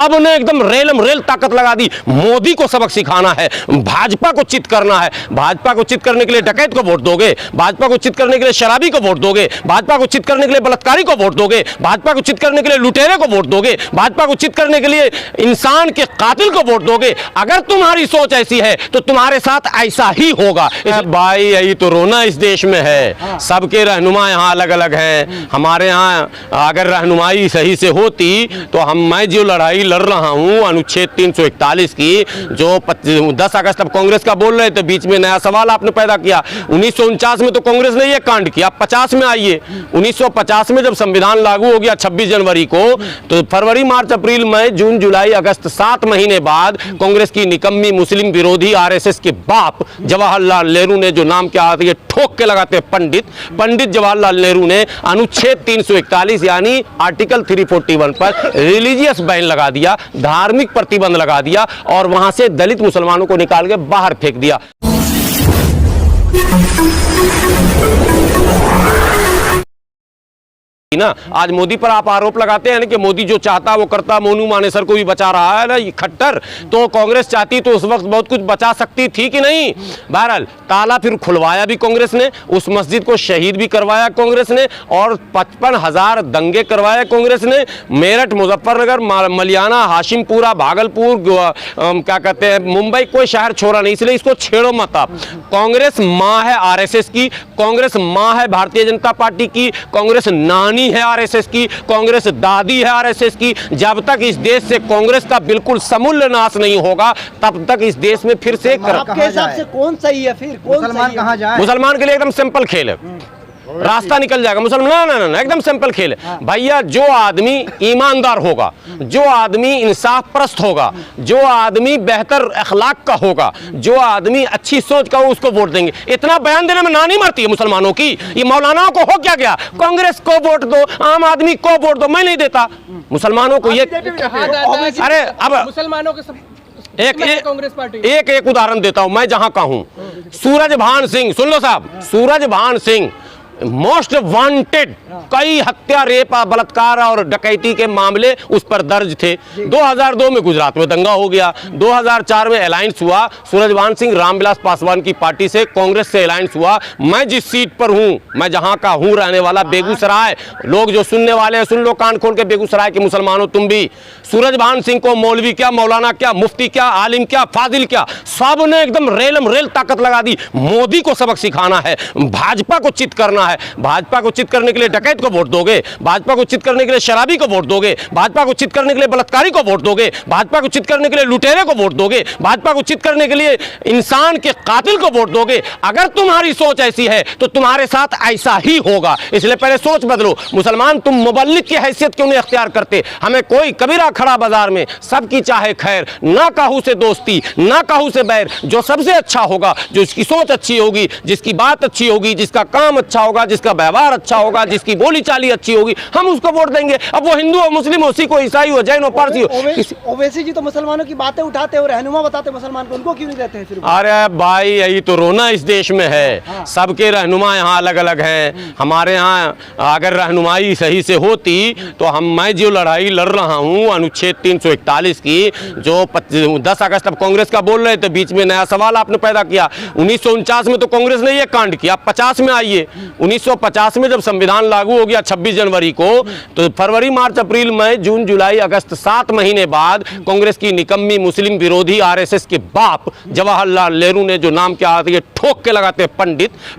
अब ने एकदम रेलम रेल ताकत लगा दी। मोदी को सबक सिखाना है, भाजपा को चित करना है। भाजपा को चित करने के लिए डकैत को वोट दोगे, भाजपा को चित करने के लिए शराबी को वोट दोगे, भाजपा को चित करने के लिए बलात्कारी को वोट दोगे, भाजपा को चित करने के लिए लुटेरे को वोट दोगे, भाजपा को चित करने के लिए इंसान के कातिल को वोट दोगे। अगर तुम्हारी सोच ऐसी है तो तुम्हारे साथ ऐसा ही होगा। भाई यही तो रोना इस देश में है। सबके रहनुमा यहाँ अलग अलग हैं। हमारे यहाँ अगर रहनुमाई सही से होती तो मैं जो लड़ाई लड़ रहा हूं अनुच्छेद 341 की, जो 10 अगस्त अब कांग्रेस का बोल रहे थे, बीच में नया सवाल आपने पैदा किया। 1949 में तो कांग्रेस ने यह कांड किया, 50 में आइए। 1950 में जब संविधान लागू हो गया 26 जनवरी को, तो फरवरी मार्च अप्रैल मई जून जुलाई अगस्त 7 महीने बाद कांग्रेस की निकम्मी मुस्लिम विरोधी आरएसएस के बाप जवाहरलाल नेहरू ने, जो नाम क्या आता है ठोक के लगाते हैं पंडित जवाहरलाल नेहरू ने अनुच्छेद 341 यानी आर्टिकल 341 पर रिलीजियस बैन लगा दिया, धार्मिक प्रतिबंध लगा दिया और वहां से दलित मुसलमानों को निकाल के बाहर फेंक दिया। ना आज मोदी पर आप आरोप लगाते हैं कि मोदी जो चाहता वो करता, मोनू मानेसर को भी बचा रहा है ना ये खट्टर। तो कांग्रेस चाहती तो उस वक्त बहुत कुछ बचा सकती थी कि नहीं। बहरहाल ताला फिर खुलवाया भी कांग्रेस ने, उस मस्जिद को शहीद भी करवाया कांग्रेस ने और 55,000 दंगे करवाए कांग्रेस ने। मेरठ, मुजफ्फरनगर, मलियाना, हाशिमपुरा, भागलपुर, क्या कहते हैं मुंबई, कोई शहर छोड़ा नहीं। इसलिए इसको छेड़ो मत आप। कांग्रेस मां है आरएसएस की, कांग्रेस मां है भारतीय जनता पार्टी की, कांग्रेस नानी है आरएसएस की, कांग्रेस दादी है आरएसएस की। जब तक इस देश से कांग्रेस का बिल्कुल समूल नाश नहीं होगा तब तक इस देश में फिर से आपके हिसाब से कौन सही है? फिर मुसलमान कहां जाए? मुसलमान के लिए एकदम सिंपल खेल है, रास्ता निकल जाएगा। मुसलमान ना एकदम सिंपल खेल है भैया। जो आदमी ईमानदार होगा, जो आदमी इंसाफ परस्त होगा, जो आदमी बेहतर अखलाक का होगा, जो आदमी अच्छी सोच का हो, उसको वोट देंगे। इतना बयान देने में ना नहीं मरती है मुसलमानों की। ये मौलानाओं को हो क्या गया, कांग्रेस को वोट दो, आम आदमी को वोट दो। मैं नहीं देता मुसलमानों को ये। अरे अब मुसलमानों के कांग्रेस पार्टी एक उदाहरण देता हूं मैं जहां का हूं। सूरजभान सिंह, सुन लो साहब, सूरजभान सिंह मोस्ट वांटेड, कई हत्या, रेप, बलात्कार और डकैती के मामले उस पर दर्ज थे। 2002 में गुजरात में दंगा हो गया, 2004 में अलायंस हुआ, सूरजभान सिंह रामविलास पासवान की पार्टी से कांग्रेस से अलायंस हुआ। मैं जिस सीट पर हूं, मैं जहां का हूं रहने वाला बेगूसराय, लोग जो सुनने वाले हैं सुन लो कान खोल के, बेगूसराय के मुसलमानों तुम भी। सूरजभान सिंह को मौलवी क्या, मौलाना क्या, मुफ्ती क्या, आलिम क्या, फाजिल क्या, सब ने एकदम रेलम रेल ताकत लगा दी। मोदी को सबक सिखाना है, भाजपा को चित करना है। भाजपा को चित करने के लिए डकैत को वोट दोगे, भाजपा को चित करने के लिए शराबी को वोट दोगे, भाजपा को चित करने के लिए बलात्कारी को वोट दोगे, भाजपा को चित करने के लिए लुटेरे को वोट दोगे, भाजपा को चित करने के लिए इंसान के कातिल को वोट दोगे। अगर तुम्हारी सोच ऐसी है तो तुम्हारे साथ ऐसा ही होगा। इसलिए पहले सोच बदलो। मुसलमान तुम मुबल्लिग की हैसियत क्यों नहीं अख्तियार करते? हमें कोई कबीरा खड़ा बाजार में, सबकी चाहे खैर, ना काहू से दोस्ती ना काहू से बैर। जो सबसे अच्छा होगा, जो इसकी सोच अच्छी होगी, जिसकी बात अच्छी होगी, जिसका काम अच्छा होगा, जिसका व्यवहार अच्छा होगा, जिसकी बोली चाली अच्छी होगी, हम उसको वोट देंगे। अब वो हिंदू हो, मुस्लिम हो, सिख हो, ईसाई हो, जैन हो, पारसी हो। ओवैसी जी तो मुसलमानों की बातें उठाते और रहनुमा बताते मुसलमान को, उनको क्यों नहीं देते हैं फिर? अरे भाई यही तो रोना इस देश में है। सबके रहनुमा यहाँ अलग अलग हैं। हमारे यहाँ अगर रहनुमाई सही से होती तो मैं जो लड़ाई लड़ रहा हूँ अनुच्छेद 341 की, जो 10 अगस्त अब कांग्रेस का बोल रहे थे, बीच में नया सवाल आपने पैदा किया। 1949 में तो कांग्रेस ने यह कांड किया, 50 में आइए। 1950 में जब संविधान लागू हो गया 26 जनवरी को, तो फरवरी मार्च अप्रैल मई जून जुलाई अगस्त 7 महीने बाद कांग्रेस की निकम्मी मुस्लिम विरोधी आरएसएस के बाप जवाहरलाल नेहरू ने, जो नाम क्या आता है ठोक के लगाते हैं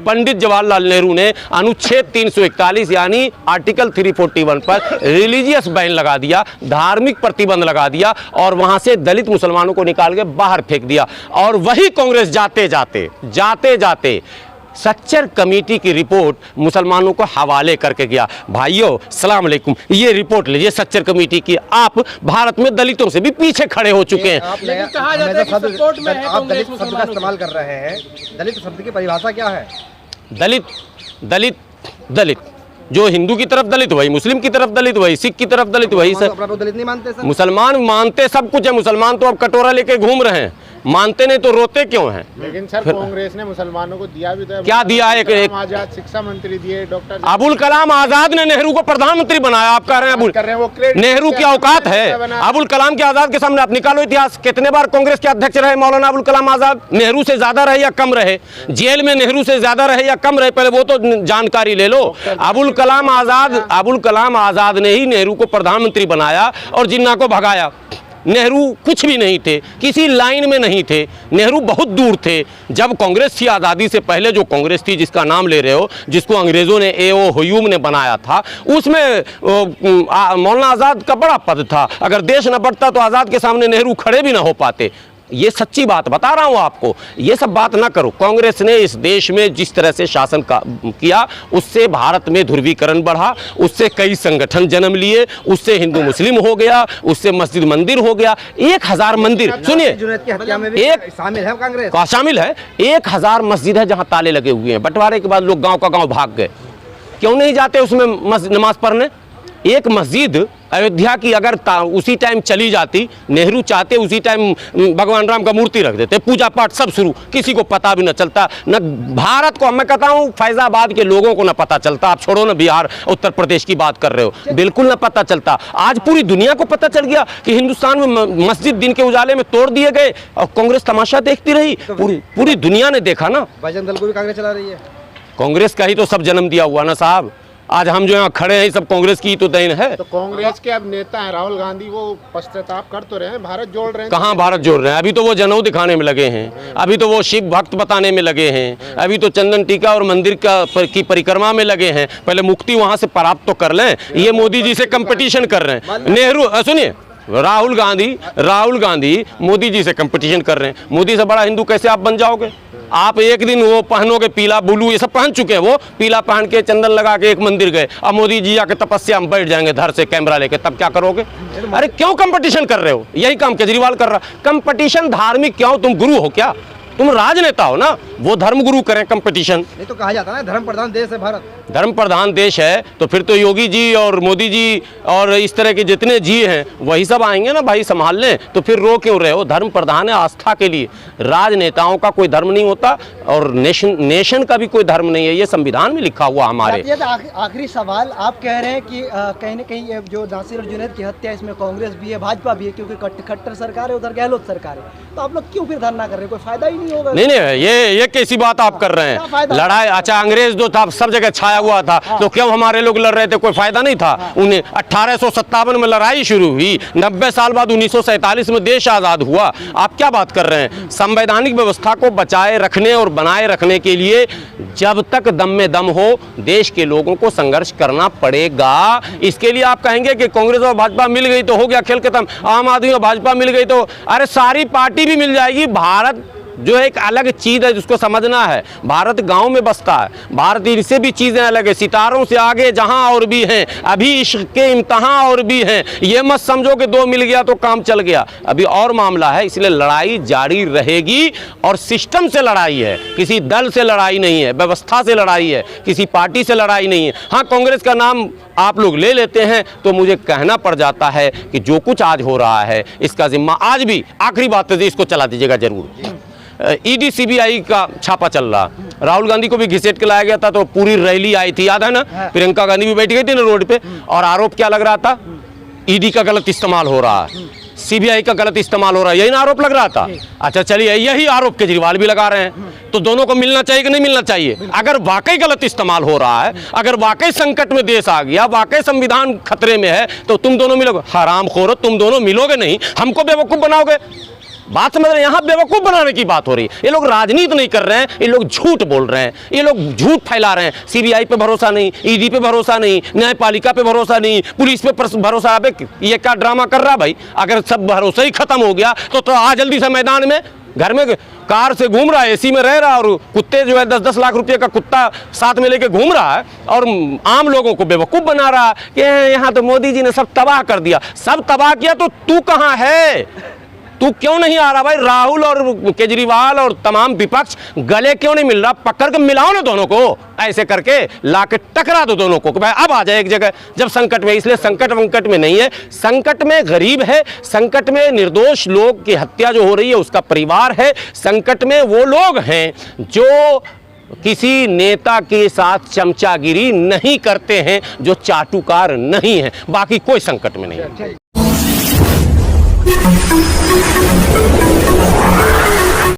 पंडित जवाहरलाल नेहरू ने अनुच्छेद 341 यानी आर्टिकल 341 पर रिलीजियस बैन लगा दिया, धार्मिक प्रतिबंध लगा दिया और वहां से दलित मुसलमानों को निकाल के बाहर फेंक दिया। और वही कांग्रेस जाते जाते सच्चर कमेटी की रिपोर्ट मुसलमानों को हवाले करके गया। भाइयों सलाम अलैकुम, ये रिपोर्ट लीजिए सच्चर कमेटी की। आप भारत में दलितों से भी पीछे खड़े हो चुके हैं। आप दलित शब्द का इस्तेमाल कर रहे हैं। दलित शब्द की परिभाषा क्या है? दलित जो हिंदू की तरफ दलित वही, मुस्लिम की तरफ दलित वही, सिख की तरफ दलित वही। सर दलित नहीं मानते सर? मुसलमान मानते सब कुछ है। मुसलमान तो अब कटोरा लेके घूम रहे हैं। मानते नहीं तो रोते क्यों हैं? लेकिन सर कांग्रेस ने मुसलमानों को दिया भी तो है। क्या दिया? एक आजाद शिक्षा मंत्री दिए, डॉक्टर अबुल कलाम आजाद ने नेहरू को प्रधानमंत्री बनाया। आप कह रहे हैं अबुल नेहरू की औकात है? अबुल कलाम के आजाद के सामने आप निकालो इतिहास, कितने बार कांग्रेस के अध्यक्ष रहे मौलाना अबुल कलाम आजाद? नेहरू से ज्यादा रहे या कम रहे? जेल में नेहरू से ज्यादा रहे या कम रहे? पहले वो तो जानकारी ले लो। अबुल कलाम आजाद ने ही नेहरू को प्रधानमंत्री बनाया और जिन्ना को भगाया। नेहरू कुछ भी नहीं थे, किसी लाइन में नहीं थे, नेहरू बहुत दूर थे। जब कांग्रेस थी आज़ादी से पहले, जो कांग्रेस थी जिसका नाम ले रहे हो, जिसको अंग्रेज़ों ने A.O. ह्यूम ने बनाया था, उसमें मौलाना आज़ाद का बड़ा पद था। अगर देश न बढ़ता तो आज़ाद के सामने नेहरू खड़े भी ना हो पाते। ये सच्ची बात बता रहा हूँ आपको, ये सब बात ना करो। कांग्रेस ने इस देश में जिस तरह से शासन किया, उससे भारत में ध्रुवीकरण बढ़ा, उससे कई संगठन जन्म लिए, उससे हिंदू मुस्लिम हो गया, उससे मस्जिद मंदिर हो गया। 1000 मंदिर, सुनिए, जुनैद की हत्या में भी शामिल है कांग्रेस? शामिल है। 1000 मस्जिद है जहाँ ताले लगे हुए हैं। बंटवारे के बाद लोग गाँव का गाँव भाग गए। क्यों नहीं जाते उसमें नमाज पढ़ने? एक मस्जिद अयोध्या की अगर उसी टाइम चली जाती, नेहरू चाहते उसी टाइम भगवान राम का मूर्ति रख देते, पूजा पाठ सब शुरू, किसी को पता भी न चलता। न भारत को, मैं कहता हूँ फैजाबाद के लोगों को न पता चलता। आप छोड़ो ना बिहार उत्तर प्रदेश की बात कर रहे हो, बिल्कुल न पता चलता। आज पूरी दुनिया को पता चल गया कि हिंदुस्तान में मस्जिद दिन के उजाले में तोड़ दिए गए और कांग्रेस तमाशा देखती रही। पूरी दुनिया ने देखा ना। बजरंग दल को भी कांग्रेस चला रही है। कांग्रेस का ही तो सब जन्म दिया हुआ ना साहब। आज हम जो यहाँ खड़े हैं सब कांग्रेस की तो देन है। तो कांग्रेस के अब नेता हैं राहुल गांधी, वो पश्चाताप कर तो रहे हैं, भारत जोड़ रहे हैं। कहाँ भारत जोड़ रहे हैं? अभी तो वो जनेऊ दिखाने में लगे हैं, अभी तो वो शिव भक्त बताने में लगे हैं, अभी तो चंदन टीका और मंदिर की परिक्रमा में लगे हैं। पहले मुक्ति वहाँ से प्राप्त तो कर लें। ये मोदी जी से कंपटीशन कर रहे हैं। नेहरू, सुनिए, राहुल गांधी मोदी जी से कंपटीशन कर रहे हैं। मोदी से बड़ा हिंदू कैसे आप बन जाओगे? आप एक दिन वो पहनोगे पीला, ब्लू, ये सब पहन चुके हैं। वो पीला पहन के चंदन लगा के एक मंदिर गए, अब मोदी जी आके तपस्या में बैठ जाएंगे धर से कैमरा लेके, तब क्या करोगे? अरे क्यों कंपटीशन कर रहे हो? यही काम केजरीवाल कर रहा। कंपटीशन धार्मिक क्यों? तुम गुरु हो क्या? तुम राजनेता हो ना, वो धर्म गुरु करें कंपटीशन। नहीं तो कहा जाता है ना धर्म प्रधान देश है भारत। धर्म प्रधान देश है तो फिर तो योगी जी और मोदी जी और इस तरह के जितने जी हैं वही सब आएंगे ना भाई संभाल लें। तो फिर रो क्यों रहे हो? धर्म प्रधान है आस्था के लिए। राजनेताओं का कोई धर्म नहीं होता और नेशन का भी कोई धर्म नहीं है। ये संविधान में लिखा हुआ हमारे। आखिरी सवाल, आप कह रहे हैं कि कहीं ना कहीं जो नासिर और जुनैद की हत्या, इसमें कांग्रेस भी है, भाजपा भी है, क्योंकि खट्टर सरकार है, उधर गहलोत सरकार है। तो आप लोग क्यों फिर धरना कर रहे हैं? कोई फायदा ही नहीं होगा। नहीं, ये कैसी बात आप कर रहे हैं? लड़ाई, अच्छा अंग्रेज जो था सब जगह छाया हुआ था, तो क्यों हमारे लोग लड़ रहे थे? कोई फायदा नहीं था। उन्हें 1857 में लड़ाई शुरू हुई, 90 साल बाद 1947 में देश आजाद हुआ। आप क्या बात कर रहे हैं? संवैधानिक व्यवस्था को बचाए रखने और बनाए रखने के लिए जब तक दम में दम हो देश के लोगों को संघर्ष करना पड़ेगा। इसके लिए आप कहेंगे कि कांग्रेस और भाजपा मिल गई तो हो गया खेल खत्म, आम आदमी और भाजपा मिल गई तो, अरे सारी पार्टी भी मिल जाएगी। भारत जो एक अलग चीज़ है जिसको समझना है। भारत गांव में बसता है, भारत इनसे भी चीज़ें अलग है। सितारों से आगे जहां और भी हैं, अभी इश्क के इम्तहान और भी हैं। ये मत समझो कि 2 मिल गया तो काम चल गया, अभी और मामला है। इसलिए लड़ाई जारी रहेगी और सिस्टम से लड़ाई है, किसी दल से लड़ाई नहीं है, व्यवस्था से लड़ाई है, किसी पार्टी से लड़ाई नहीं है। हाँ, कांग्रेस का नाम आप लोग ले लेते हैं तो मुझे कहना पड़ जाता है कि जो कुछ आज हो रहा है इसका जिम्मा आज भी, आखिरी बात है, इसको चला दीजिएगा जरूर। ईडी सीबीआई का छापा चल रहा। राहुल गांधी को भी घिसेट के लाया गया था तो पूरी रैली आई थी, याद है ना? प्रियंका गांधी भी बैठ गई थी ना रोड पे, और आरोप क्या लग रहा था? ईडी का गलत इस्तेमाल हो रहा है, सीबीआई का गलत इस्तेमाल हो रहा है, यही ना आरोप लग रहा था। अच्छा चलिए, यही आरोप केजरीवाल भी लगा रहे हैं। तो दोनों को मिलना चाहिए कि नहीं मिलना चाहिए? अगर वाकई गलत इस्तेमाल हो रहा है, अगर वाकई संकट में देश आ गया, वाकई संविधान खतरे में है, तो तुम दोनों मिलोगे? हरामखोरो, तुम दोनों मिलोगे नहीं, हमको बेवकूफ बनाओगे। बात समझ रहे हैं? यहाँ बेवकूफ बनाने की बात हो रही है। ये लोग राजनीति नहीं कर रहे हैं, ये लोग झूठ बोल रहे हैं, ये लोग झूठ फैला रहे हैं। सीबीआई पे भरोसा नहीं, ईडी पे भरोसा नहीं, न्यायपालिका पे भरोसा नहीं, पुलिस पे भरोसा। अबे ये क्या ड्रामा कर रहा भाई? अगर सब भरोसा ही खत्म हो गया तो आ जल्दी से मैदान में। घर में कार से घूम रहा है, एसी में रह रहा है, और कुत्ते जो है 10-10 लाख रुपए का कुत्ता साथ में लेके घूम रहा है और आम लोगों को बेवकूफ बना रहा है कि यहाँ तो मोदी जी ने सब तबाह कर दिया। सब तबाह किया तो तू कहाँ है? तू क्यों नहीं आ रहा भाई? राहुल और केजरीवाल और तमाम विपक्ष गले क्यों नहीं मिल रहा? पकड़ के मिलाओ ना दोनों को, ऐसे करके लाके टकरा दो दोनों को कि भाई अब आ जाए एक जगह जब संकट में। इसलिए संकट वंकट में नहीं है, संकट में गरीब है, संकट में निर्दोष लोग की हत्या जो हो रही है उसका परिवार है, संकट में वो लोग हैं जो किसी नेता के साथ चमचागिरी नहीं करते हैं, जो चाटुकार नहीं है। बाकी कोई संकट में नहीं है।